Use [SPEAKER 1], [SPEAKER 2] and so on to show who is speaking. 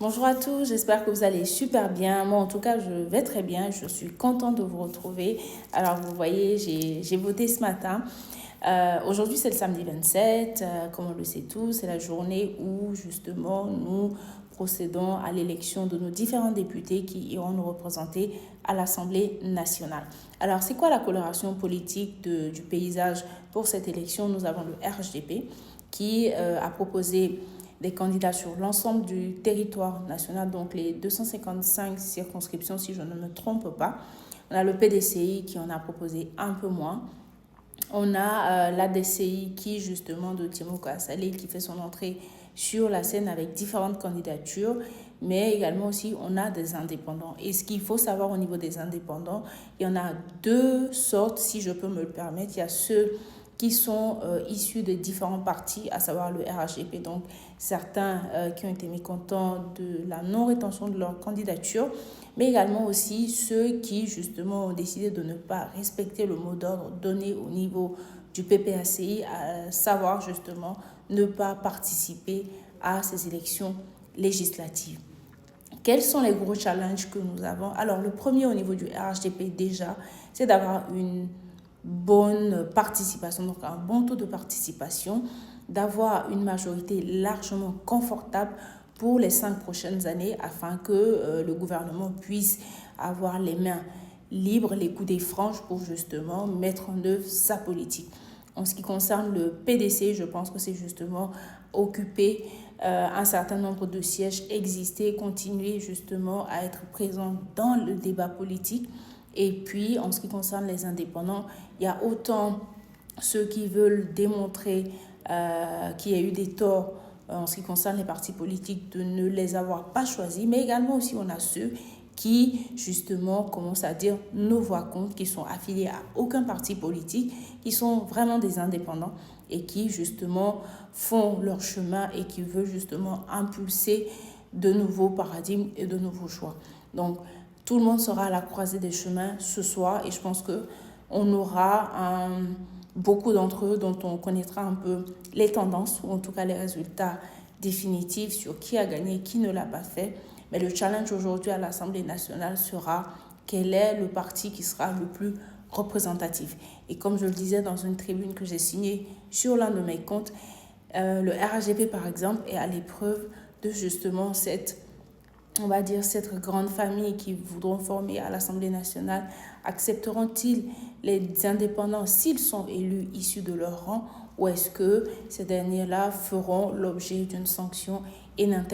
[SPEAKER 1] Bonjour à tous, j'espère que vous allez super bien. Moi, en tout cas, je vais très bien. Je suis contente de vous retrouver. Alors, vous voyez, j'ai voté ce matin. Aujourd'hui, c'est le samedi 27. Comme on le sait tous, c'est la journée où, justement, nous procédons à l'élection de nos différents députés qui iront nous représenter à l'Assemblée nationale. Alors, c'est quoi la coloration politique du paysage pour cette élection? Nous avons le RHDP qui a proposé des candidats sur l'ensemble du territoire national, donc les 255 circonscriptions, si je ne me trompe pas. On a le PDCI qui en a proposé un peu moins. On a l'ADCI qui, justement, de Timoko Assalé, qui fait son entrée sur la scène avec différentes candidatures, mais également aussi, on a des indépendants. Et ce qu'il faut savoir au niveau des indépendants, il y en a deux sortes, si je peux me le permettre. Il y a ceux qui sont issus de différents partis, à savoir le RHDP, donc certains qui ont été mécontents de la non-rétention de leur candidature, mais également aussi ceux qui justement ont décidé de ne pas respecter le mot d'ordre donné au niveau du PPACI, à savoir justement ne pas participer à ces élections législatives. Quels sont les gros challenges que nous avons? Alors, le premier au niveau du RHDP déjà, c'est d'avoir une bonne participation, donc un bon taux de participation, d'avoir une majorité largement confortable pour les 5 prochaines années afin que le gouvernement puisse avoir les mains libres, les coudées franches pour justement mettre en œuvre sa politique. En ce qui concerne le PDC, je pense que c'est justement occuper un certain nombre de sièges, exister, continuer justement à être présent dans le débat politique. Et puis, en ce qui concerne les indépendants, il y a autant ceux qui veulent démontrer qu'il y a eu des torts en ce qui concerne les partis politiques de ne les avoir pas choisis, mais également aussi on a ceux qui justement commencent à dire nos voix comptent, qui sont affiliés à aucun parti politique, qui sont vraiment des indépendants et qui justement font leur chemin et qui veulent justement impulser de nouveaux paradigmes et de nouveaux choix. Donc, tout le monde sera à la croisée des chemins ce soir et je pense qu'on aura beaucoup d'entre eux dont on connaîtra un peu les tendances ou en tout cas les résultats définitifs sur qui a gagné, qui ne l'a pas fait. Mais le challenge aujourd'hui à l'Assemblée nationale sera quel est le parti qui sera le plus représentatif. Et comme je le disais dans une tribune que j'ai signée sur l'un de mes comptes, le RHDP par exemple est à l'épreuve de justement cette grande famille qui voudront former à l'Assemblée nationale. Accepteront-ils les indépendants s'ils sont élus issus de leur rang ou est-ce que ces derniers-là feront l'objet d'une sanction et n'intègrent